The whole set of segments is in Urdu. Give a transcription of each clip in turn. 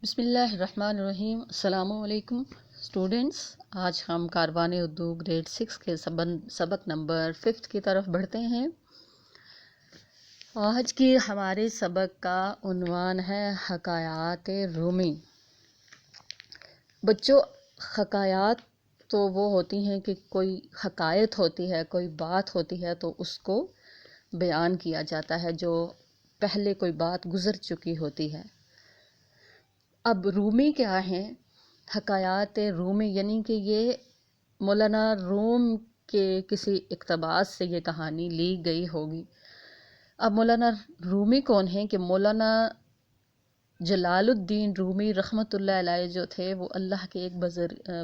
بسم اللہ الرحمن الرحیم۔ السلام علیکم اسٹوڈنٹس، آج ہم کاروان اردو گریڈ 6 کے سبق نمبر 5 کی طرف بڑھتے ہیں۔ آج کی ہمارے سبق کا عنوان ہے حکایات رومی۔ بچوں، حکایات تو وہ ہوتی ہیں کہ کوئی حکایت ہوتی ہے، کوئی بات ہوتی ہے تو اس کو بیان کیا جاتا ہے جو پہلے کوئی بات گزر چکی ہوتی ہے۔ اب رومی کیا ہیں؟ حکایات رومی یعنی کہ یہ مولانا روم کے کسی اقتباس سے یہ کہانی لی گئی ہوگی۔ اب مولانا رومی کون ہیں؟ کہ مولانا جلال الدین رومی رحمۃ اللہ علیہ جو تھے وہ اللہ کے ایک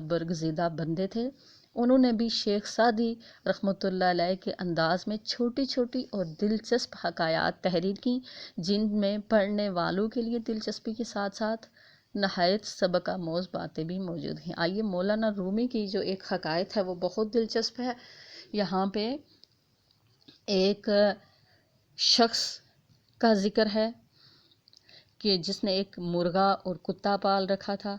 برگزیدہ بندے تھے۔ انہوں نے بھی شیخ سعدی رحمۃ اللہ علیہ کے انداز میں چھوٹی چھوٹی اور دلچسپ حکایات تحریر کی، جن میں پڑھنے والوں کے لیے دلچسپی کے ساتھ ساتھ نہایت سبق آموز باتیں بھی موجود ہیں۔ آئیے مولانا رومی کی جو ایک حکایت ہے وہ بہت دلچسپ ہے۔ یہاں پہ ایک شخص کا ذکر ہے کہ جس نے ایک مرغا اور کتا پال رکھا تھا۔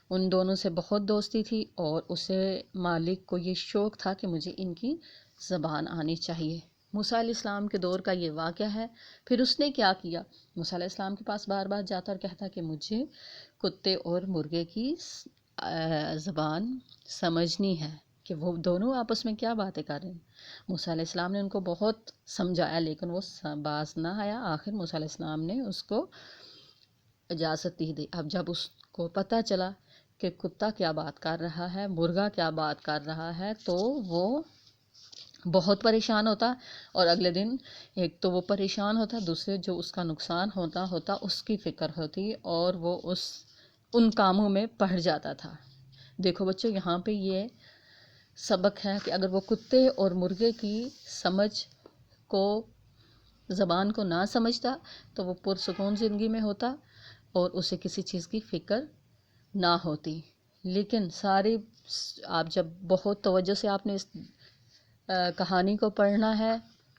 ان دونوں سے بہت دوستی تھی اور اسے مالک کو یہ شوق تھا کہ مجھے ان کی زبان آنی چاہیے۔ موسیٰ علیہ السلام کے دور کا یہ واقعہ ہے۔ پھر اس نے کیا کیا؟ موسیٰ علیہ السلام کے پاس بار بار جاتا اور کہتا کہ مجھے کتے اور مرغے کی زبان سمجھنی ہے کہ وہ دونوں آپس میں کیا باتیں کر رہے ہیں۔ موسیٰ علیہ السلام نے ان کو بہت سمجھایا لیکن وہ باز نہ آیا۔ آخر موسیٰ علیہ السلام نے اس کو اجازت دی۔ اب جب اس کو پتہ چلا کہ کتا کیا بات کر رہا ہے، مرغا کیا بات کر رہا ہے، تو وہ بہت پریشان ہوتا اور اگلے دن ایک تو وہ پریشان ہوتا، دوسرے جو اس کا نقصان ہوتا اس کی فکر ہوتی اور وہ ان کاموں میں پڑ جاتا تھا۔ دیکھو بچوں، یہاں پہ یہ سبق ہے کہ اگر وہ کتے اور مرغے کی زبان کو نہ سمجھتا تو وہ پرسکون زندگی میں ہوتا اور اسے کسی چیز کی فکر نہ ہوتی۔ لیکن آپ جب بہت توجہ سے آپ نے اس کہانی کو پڑھنا ہے،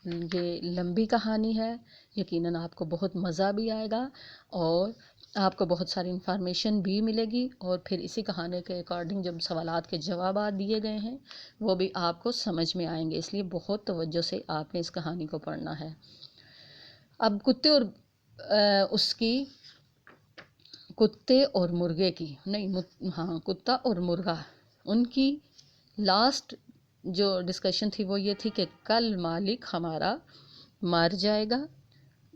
یہ لمبی کہانی ہے، یقیناً آپ کو بہت مزہ بھی آئے گا اور آپ کو بہت ساری انفارمیشن بھی ملے گی، اور پھر اسی کہانی کے اکارڈنگ جب سوالات کے جوابات دیے گئے ہیں وہ بھی آپ کو سمجھ میں آئیں گے، اس لیے بہت توجہ سے آپ نے اس کہانی کو پڑھنا ہے۔ اب کتا اور مرغا، ان کی لاسٹ جو ڈسکشن تھی وہ یہ تھی کہ کل مالک ہمارا مر جائے گا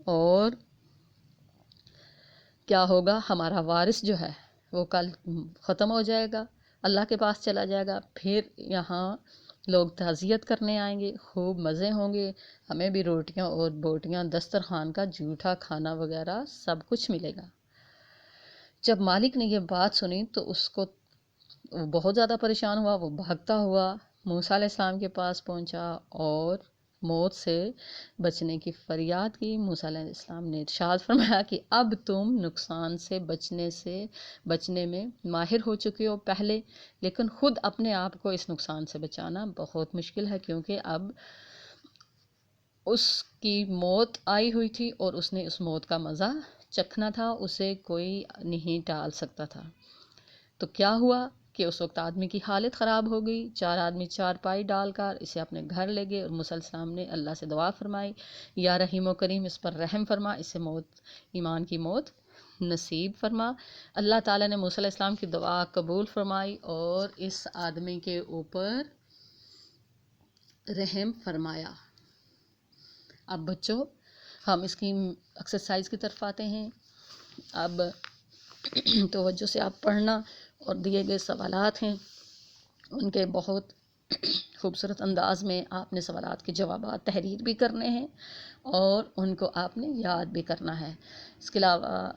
اور کیا ہوگا، ہمارا وارث جو ہے وہ کل ختم ہو جائے گا، اللہ کے پاس چلا جائے گا۔ پھر یہاں لوگ تعزیت کرنے آئیں گے، خوب مزے ہوں گے، ہمیں بھی روٹیاں اور بوٹیاں، دسترخوان کا جھوٹا کھانا وغیرہ سب کچھ ملے گا۔ جب مالک نے یہ بات سنی تو اس کو بہت زیادہ پریشان ہوا، وہ بھاگتا ہوا موسیٰ علیہ السلام کے پاس پہنچا اور موت سے بچنے کی فریاد کی۔ موسیٰ علیہ السلام نے ارشاد فرمایا کہ اب تم نقصان سے بچنے میں ماہر ہو چکے ہو پہلے، لیکن خود اپنے آپ کو اس نقصان سے بچانا بہت مشکل ہے، کیونکہ اب اس کی موت آئی ہوئی تھی اور اس نے اس موت کا مزہ چکھنا تھا، اسے کوئی نہیں ٹال سکتا تھا۔ تو کیا ہوا کہ اس وقت آدمی کی حالت خراب ہو گئی۔ 4 آدمی چارپائی ڈال کر اسے اپنے گھر لے گئے اور موسیٰ علیہ السلام نے اللہ سے دعا فرمائی، یا رحیم و کریم اس پر رحم فرما، اسے ایمان کی موت نصیب فرما۔ اللہ تعالیٰ نے موسیٰ علیہ السلام کی دعا قبول فرمائی اور اس آدمی کے اوپر رحم فرمایا۔ اب بچوں، ہم اس کی ایکسرسائز کی طرف آتے ہیں۔ اب توجہ سے آپ پڑھنا، اور دیے گئے سوالات ہیں ان کے بہت خوبصورت انداز میں آپ نے سوالات کے جوابات تحریر بھی کرنے ہیں اور ان کو آپ نے یاد بھی کرنا ہے۔ اس کے علاوہ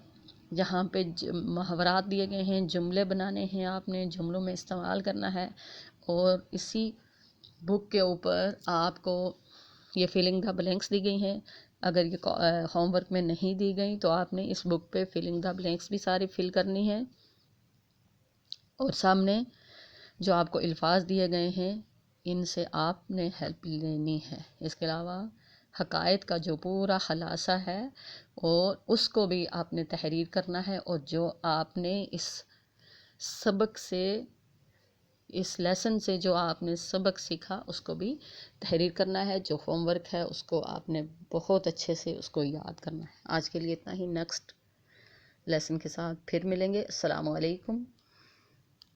یہاں پہ محاورات دیے گئے ہیں، جملے بنانے ہیں، آپ نے جملوں میں استعمال کرنا ہے، اور اسی بک کے اوپر آپ کو یہ فلنگ دا بلینکس دی گئی ہیں۔ اگر یہ ہوم ورک میں نہیں دی گئی تو آپ نے اس بک پہ فلنگ دا بلینکس بھی ساری فل کرنی ہے، اور سامنے جو آپ کو الفاظ دیے گئے ہیں ان سے آپ نے ہیلپ لینی ہے۔ اس کے علاوہ حقائق کا جو پورا خلاصہ ہے اور اس کو بھی آپ نے تحریر کرنا ہے، اور جو آپ نے اس سبق سے، اس لیسن سے جو آپ نے سبق سیکھا اس کو بھی تحریر کرنا ہے. جو ہوم ورک ہے اس کو آپ نے بہت اچھے سے اس کو یاد کرنا ہے. آج کے لیے اتنا ہی، نیکسٹ لیسن کے ساتھ پھر ملیں گے. السلام علیکم.